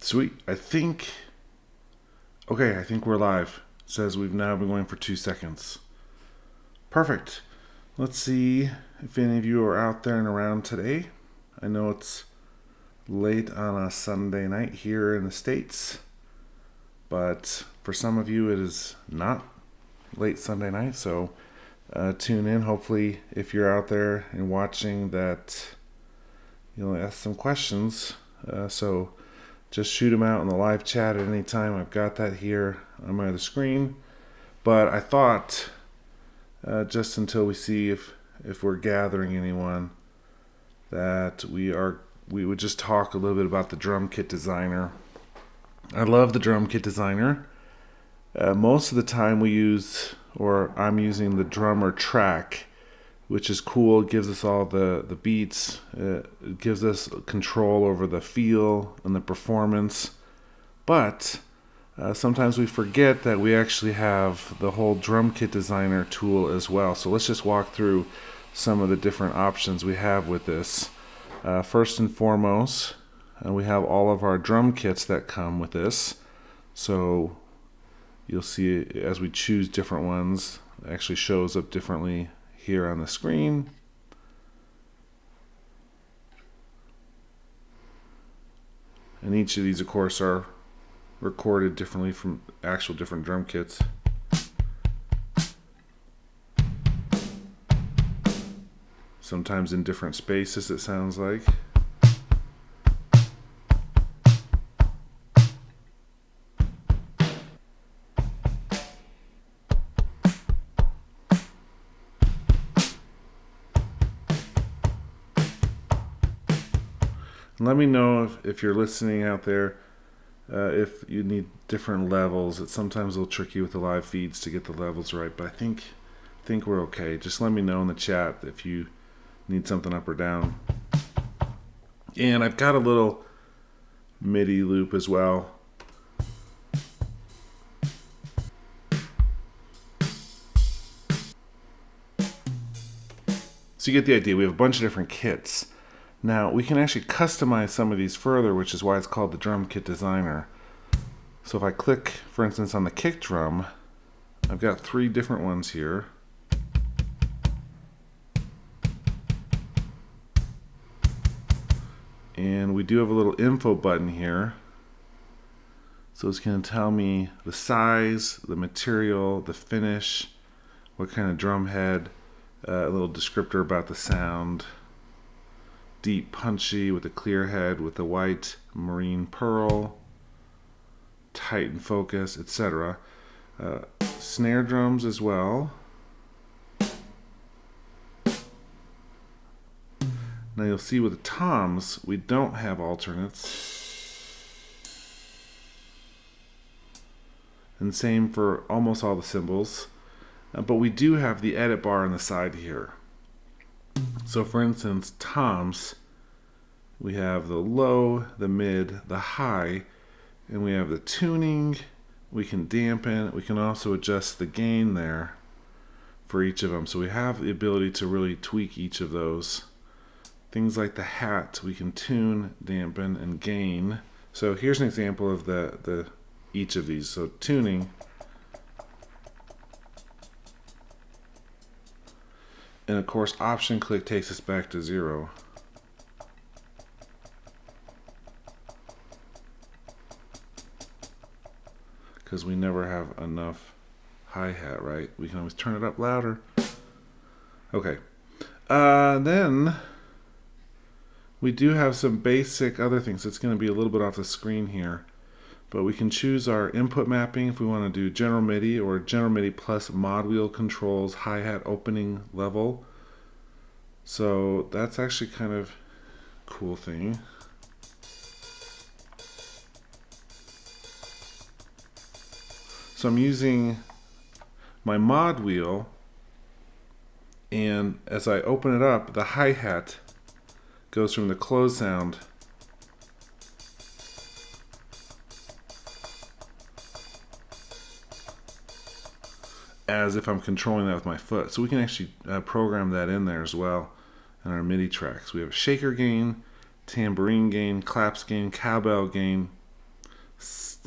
Sweet. Okay, I think we're live. It says we've now been going for 2 seconds. Perfect. Let's see if any of you are out there and around today. I know it's late on a Sunday night here in the States, but for some of you it is not late Sunday night, so tune in. Hopefully, if you're out there and watching, that you'll ask some questions. So just shoot them out in the live chat at any time. I've got that here on my other screen. But I thought, just until we see if we're gathering anyone, that we would just talk a little bit about the drum kit designer. I love the drum kit designer. Most of the time I'm using the drummer track, which is cool. It gives us all the beats. It gives us control over the feel and the performance. But sometimes we forget that we actually have the whole drum kit designer tool as well. So let's just walk through some of the different options we have with this. First and foremost, we have all of our drum kits that come with this. So you'll see as we choose different ones, it actually shows up differently here on the screen. And each of these, of course, are recorded differently from actual different drum kits. Sometimes in different spaces, it sounds like. Let me know if you're listening out there, if you need different levels. It's sometimes a little tricky with the live feeds to get the levels right, but I think we're okay. Just let me know in the chat if you need something up or down. And I've got a little MIDI loop as well. So you get the idea. We have a bunch of different kits. Now, we can actually customize some of these further, which is why it's called the Drum Kit Designer. So if I click, for instance, on the kick drum, I've got 3 different ones here. And we do have a little info button here. So it's going to tell me the size, the material, the finish, what kind of drum head, a little descriptor about the sound. Deep punchy with a clear head with the white marine pearl, tight and focus, etc. Snare drums as well. Now you'll see with the toms we don't have alternates, and same for almost all the cymbals, but we do have the edit bar on the side here. So for instance, toms, we have the low, the mid, the high, and we have the tuning. We can dampen. We can also adjust the gain there for each of them. So we have the ability to really tweak each of those. Things like the hat, we can tune, dampen, and gain. So here's an example of the each of these. So tuning. And of course, option click takes us back to 0. Because we never have enough hi-hat, right? We can always turn it up louder. Okay. Then we do have some basic other things. It's going to be a little bit off the screen here. But we can choose our input mapping if we want to do general MIDI or general MIDI plus mod wheel controls, hi-hat opening level. So that's actually kind of a cool thing. So I'm using my mod wheel, and as I open it up, the hi-hat goes from the close sound as if I'm controlling that with my foot. So we can actually program that in there as well in our MIDI tracks. We have shaker gain, tambourine gain, claps gain, cowbell gain,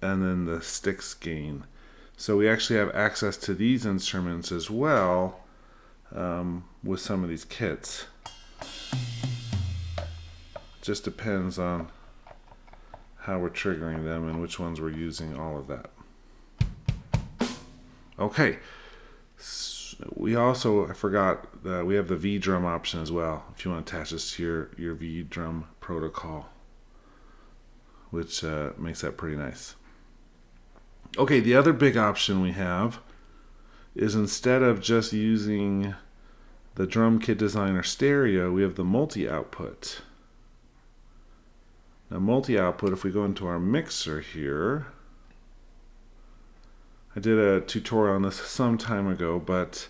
and then the sticks gain. So we actually have access to these instruments as well with some of these kits. Just depends on how we're triggering them and which ones we're using, all of that. Okay, we also, I forgot that we have the V drum option as well, if you want to attach this to your V drum protocol, which makes that pretty nice. Okay, the other big option we have is, instead of just using the Drum Kit Designer stereo, we have the multi-output. Now, multi-output, if we go into our mixer here, I did a tutorial on this some time ago, but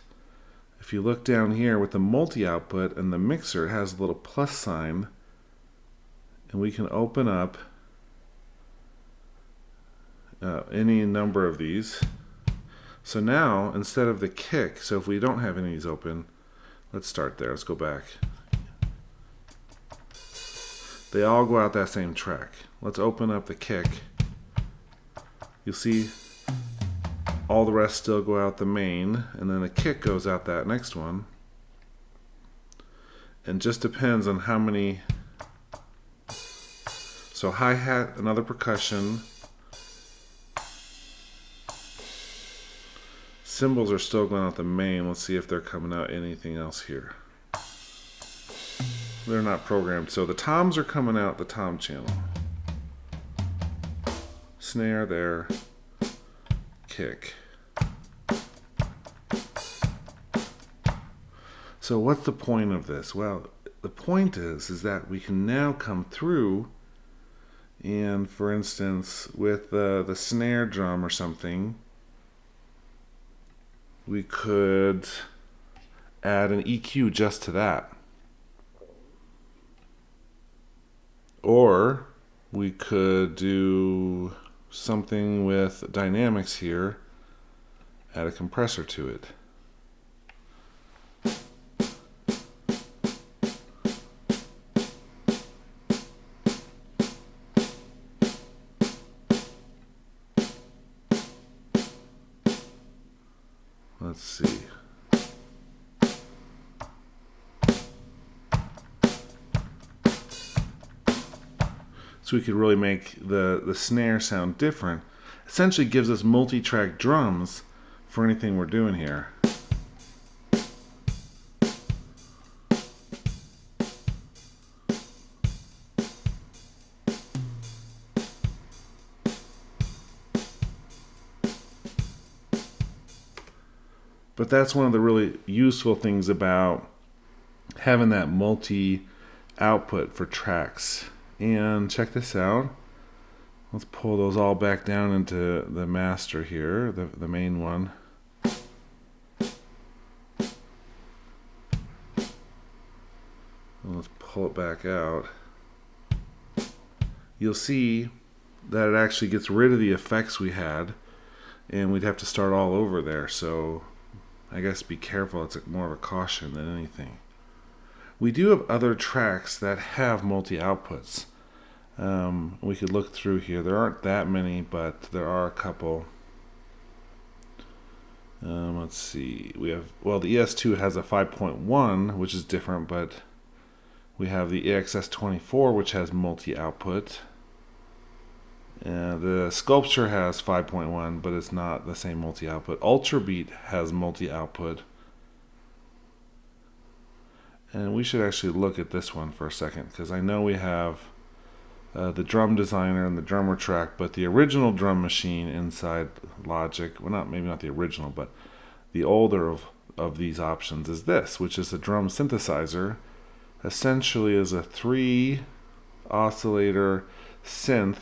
if you look down here with the multi-output and the mixer, it has a little plus sign, and we can open up any number of these. So now, instead of the kick, so if we don't have any of these open, let's start there, let's go back. They all go out that same track. Let's open up the kick. You'll see all the rest still go out the main, and then the kick goes out that next one. And just depends on how many. So hi-hat, another percussion. Cymbals are still going out the main. Let's see if they're coming out anything else here. They're not programmed. So the toms are coming out the tom channel. Snare there. Kick. So what's the point of this? Well, the point is that we can now come through and, for instance, with the snare drum or something, we could add an EQ just to that. Or we could do something with dynamics here, add a compressor to it. Let's see. So we could really make the snare sound different. Essentially gives us multi-track drums for anything we're doing here. But that's one of the really useful things about having that multi-output for tracks. And check this out. Let's pull those all back down into the master here, the main one. And let's pull it back out. You'll see that it actually gets rid of the effects we had, and we'd have to start all over there. So I guess be careful. It's more of a caution than anything. We do have other tracks that have multi-outputs. We could look through here. There aren't that many, but there are a couple. Let's see. We have, well, the ES2 has a 5.1, which is different, but we have the AXS24, which has multi-output. The Sculpture has 5.1, but it's not the same multi-output. Ultrabeat has multi-output. And we should actually look at this one for a second, because I know we have the Drum Designer and the Drummer Track, but the original drum machine inside Logic, well, maybe not the original, but the older of these options is this, which is a drum synthesizer. Essentially is a 3 oscillator synth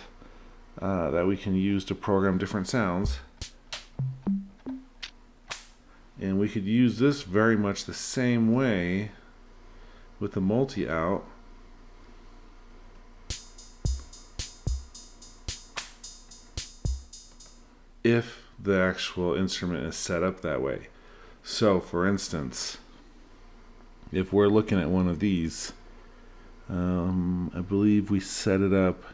that we can use to program different sounds. And we could use this very much the same way with the multi-out. If the actual instrument is set up that way. So, for instance, if we're looking at one of these, I believe we set it up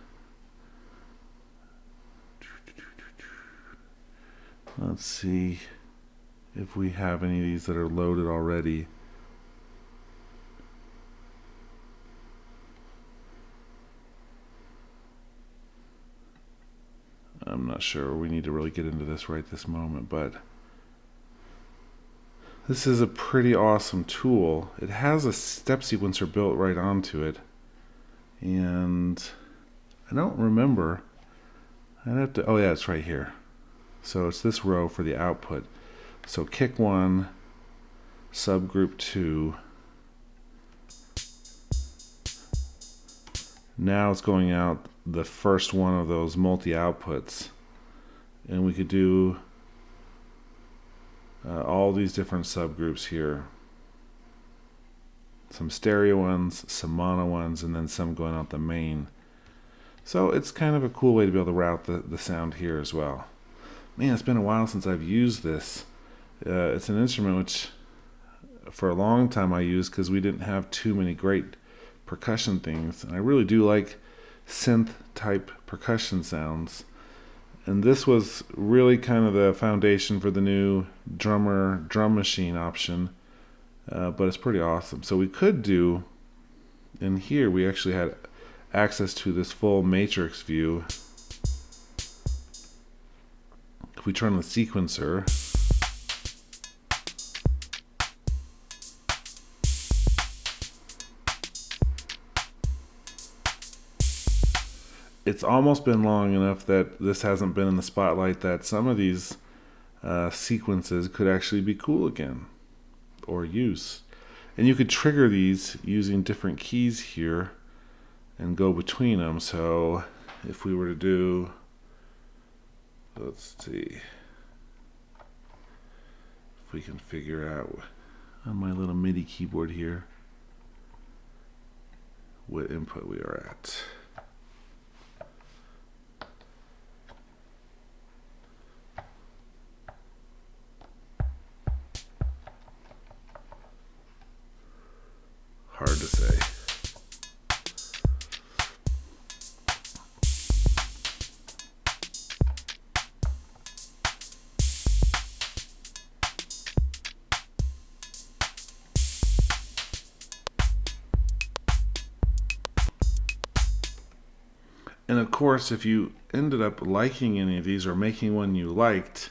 Let's see if we have any of these that are loaded already. I'm not sure we need to really get into this right this moment, but this is a pretty awesome tool. It has a step sequencer built right onto it, and I don't remember. I'd have to, oh yeah, it's right here. So it's this row for the output. So kick 1, subgroup 2. Now it's going out the first one of those multi-outputs. And we could do all these different subgroups here. Some stereo ones, some mono ones, and then some going out the main. So it's kind of a cool way to be able to route the sound here as well. Man, it's been a while since I've used this. It's an instrument which for a long time I used because we didn't have too many great percussion things. And I really do like synth type percussion sounds. And this was really kind of the foundation for the new drum machine option. But it's pretty awesome. So we could do, in here we actually had access to this full matrix view. If we turn on the sequencer, it's almost been long enough that this hasn't been in the spotlight that some of these sequences could actually be cool again or use. And you could trigger these using different keys here and go between them. So if we were to do, let's see if we can figure out on my little MIDI keyboard here what input we are at. Hard to say. And of course, if you ended up liking any of these or making one you liked,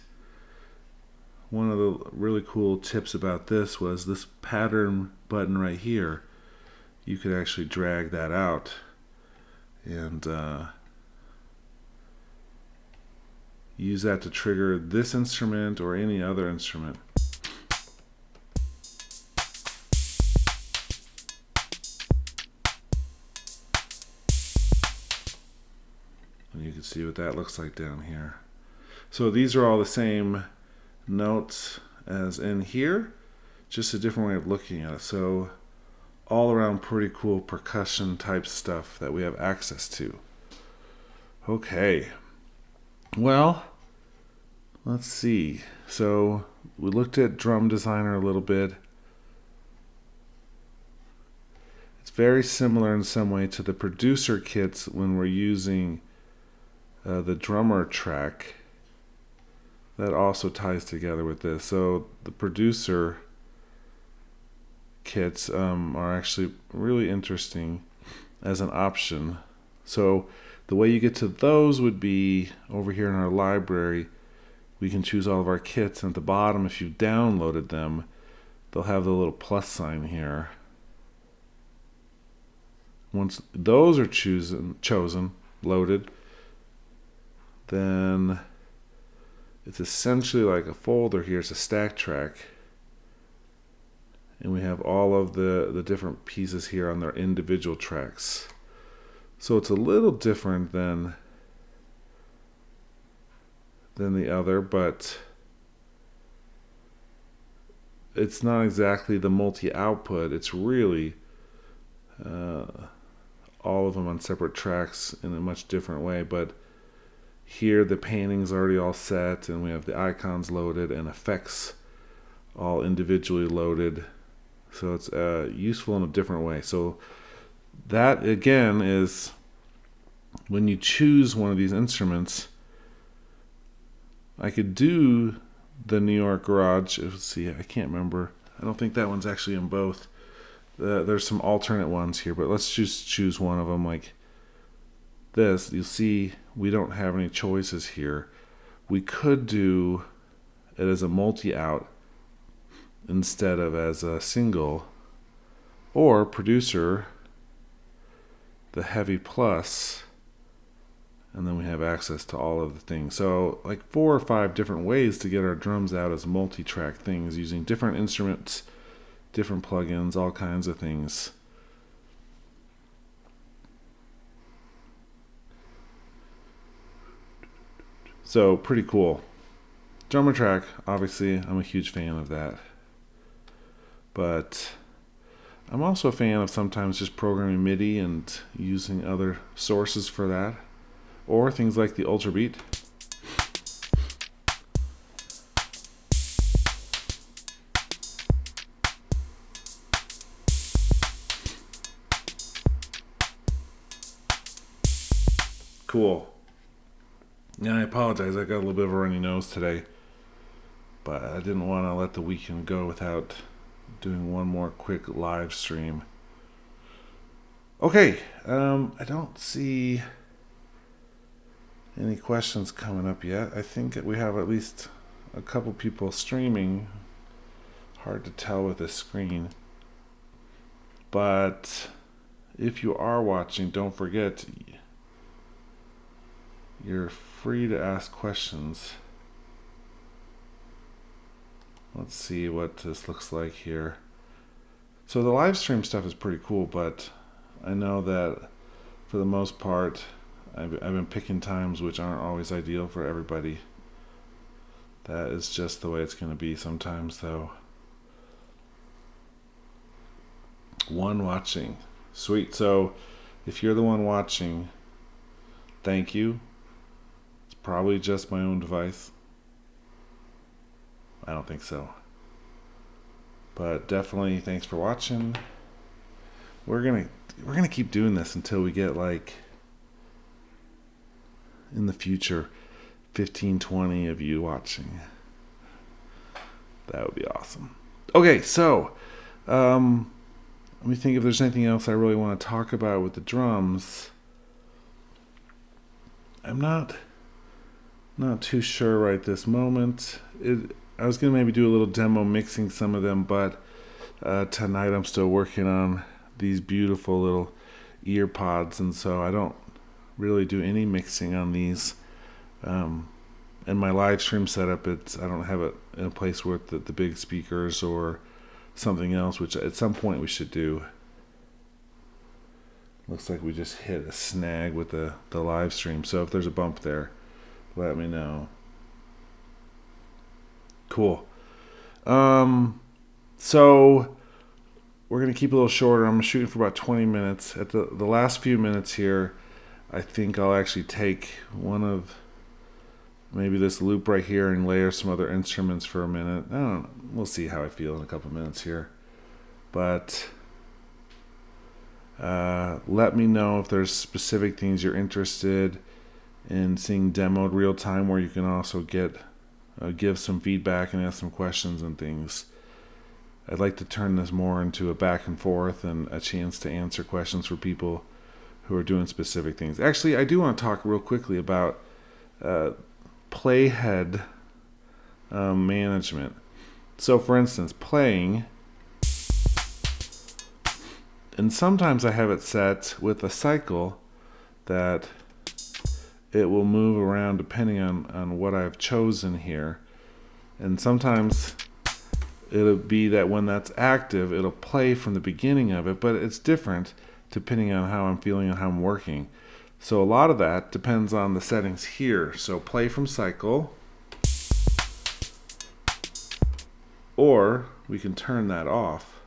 one of the really cool tips about this was this pattern button right here. You could actually drag that out and use that to trigger this instrument or any other instrument. And you can see what that looks like down here. So these are all the same notes as in here, just a different way of looking at it. So all around pretty cool percussion type stuff that we have access to. Okay, well, let's see. So we looked at Drum Designer a little bit. It's very similar in some way to the producer kits when we're using the drummer track. That also ties together with this. So the producer kits are actually really interesting as an option. So the way you get to those would be over here in our library. We can choose all of our kits, and at the bottom, if you've downloaded them, they'll have the little plus sign here. Once those are chosen, loaded, then it's essentially like a folder here. It's a stack track. And we have all of the different pieces here on their individual tracks. So it's a little different than the other, but it's not exactly the multi-output. It's really all of them on separate tracks in a much different way. But here the painting's already all set, and we have the icons loaded and effects all individually loaded. So it's useful in a different way. So that, again, is when you choose one of these instruments, I could do the New York Garage. Let's see, I can't remember. I don't think that one's actually in both. There's some alternate ones here, but let's just choose one of them like this. You'll see we don't have any choices here. We could do it as a multi-out instead of as a single, or producer, the heavy plus, and then we have access to all of the things. So like 4 or 5 different ways to get our drums out as multi-track things using different instruments, different plugins, all kinds of things. So pretty cool. Drummer track, obviously, I'm a huge fan of that. But I'm also a fan of sometimes just programming MIDI and using other sources for that. Or things like the Ultrabeat. Cool. Yeah, I apologize. I got a little bit of a runny nose today. But I didn't want to let the weekend go without doing one more quick live stream. Okay, I don't see any questions coming up yet. I think that we have at least a couple people streaming. Hard to tell with this screen. But if you are watching, don't forget, you're free to ask questions. Let's see what this looks like here. So the live stream stuff is pretty cool, but I know that for the most part, I've been picking times which aren't always ideal for everybody. That is just the way it's going to be sometimes, though. One watching. Sweet. So if you're the one watching, thank you. It's probably just my own device. I don't think so. But definitely thanks for watching. We're gonna keep doing this until we get like in the future 15, 20 of you watching. That would be awesome. Okay, so let me think if there's anything else I really want to talk about with the drums. I'm not too sure right this moment. I was going to maybe do a little demo mixing some of them, but tonight I'm still working on these beautiful little ear pods, and so I don't really do any mixing on these. And my live stream setup, I don't have it in a place with the big speakers or something else, which at some point we should do. Looks like we just hit a snag with the live stream, so if there's a bump there, let me know. Cool. So we're going to keep it a little shorter. I'm shooting for about 20 minutes. At the last few minutes here, I think I'll actually take one of maybe this loop right here and layer some other instruments for a minute. I don't know. We'll see how I feel in a couple minutes here. But let me know if there's specific things you're interested in seeing demoed real time, where you can also give some feedback and ask some questions and things. I'd like to turn this more into a back and forth and a chance to answer questions for people who are doing specific things. Actually, I do want to talk real quickly about Playhead management. So for instance, playing, and sometimes I have it set with a cycle that it will move around depending on what I've chosen here. And sometimes it'll be that when that's active, it'll play from the beginning of it, but it's different depending on how I'm feeling and how I'm working. So a lot of that depends on the settings here. So play from cycle, or we can turn that off,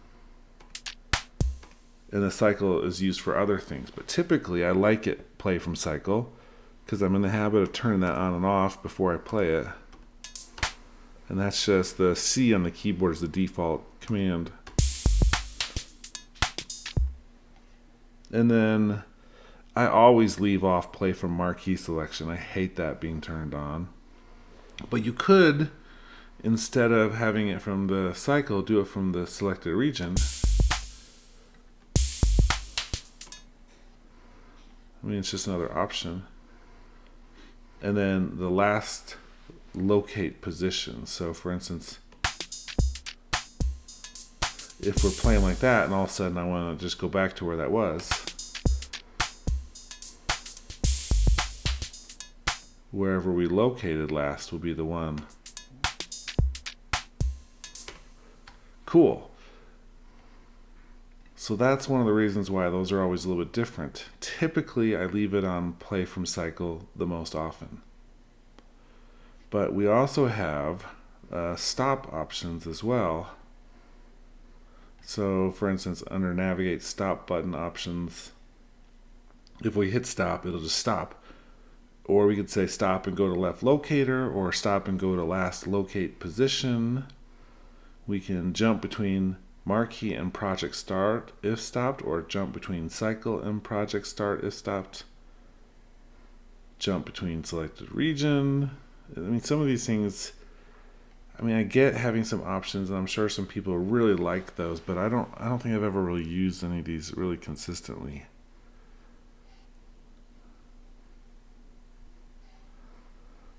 and the cycle is used for other things. But typically I like it play from cycle because I'm in the habit of turning that on and off before I play it. And that's just the C on the keyboard is the default command. And then I always leave off play from marquee selection. I hate that being turned on. But you could, instead of having it from the cycle, do it from the selected region. I mean, it's just another option. And then the last locate position. So for instance, if we're playing like that and all of a sudden I want to just go back to where that was, wherever we located last will be the one. Cool. So that's one of the reasons why those are always a little bit different. Typically, I leave it on play from cycle the most often. But we also have stop options as well. So for instance, under navigate stop button options, if we hit stop, it'll just stop. Or we could say stop and go to left locator, or stop and go to last locate position. We can jump between marquee and project start if stopped, or jump between cycle and project start if stopped. Jump between selected region. I mean, some of these things, I mean, I get having some options, and I'm sure some people really like those, but I don't think I've ever really used any of these really consistently.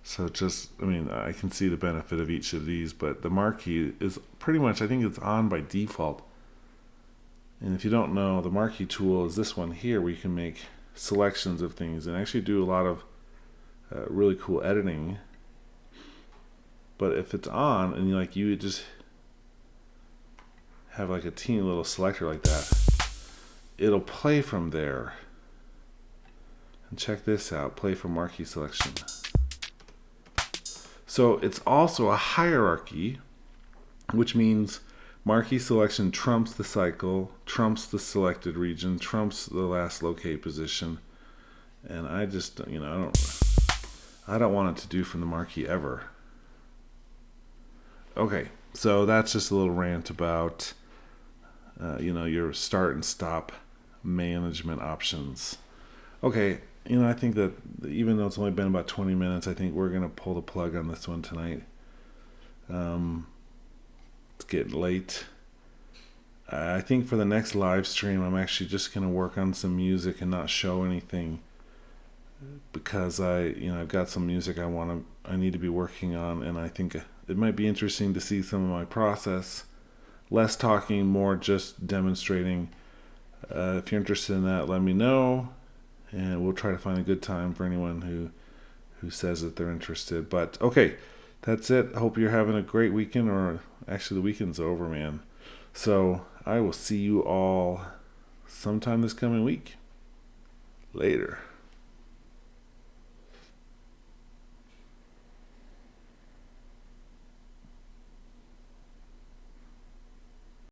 So just, I mean, I can see the benefit of each of these, but the marquee is pretty much, I think it's on by default. And if you don't know, the marquee tool is this one here, where you can make selections of things and actually do a lot of really cool editing. But if it's on and you just have like a teeny little selector like that, it'll play from there. And check this out, play from marquee selection. So it's also a hierarchy, which means marquee selection trumps the cycle, trumps the selected region, trumps the last locate position. And I just, I don't want it to do from the marquee ever. Okay, so that's just a little rant about, your start and stop management options. Okay, I think that even though it's only been about 20 minutes, I think we're going to pull the plug on this one tonight. It's getting late. I think for the next live stream, I'm actually just going to work on some music and not show anything, because I've got some music I need to be working on, and I think it might be interesting to see some of my process. Less talking, more just demonstrating. If you're interested in that, let me know, and we'll try to find a good time for anyone who says that they're interested. But okay, that's it. I hope you're having a great weekend, or actually the weekend's over, man. So I will see you all sometime this coming week. Later.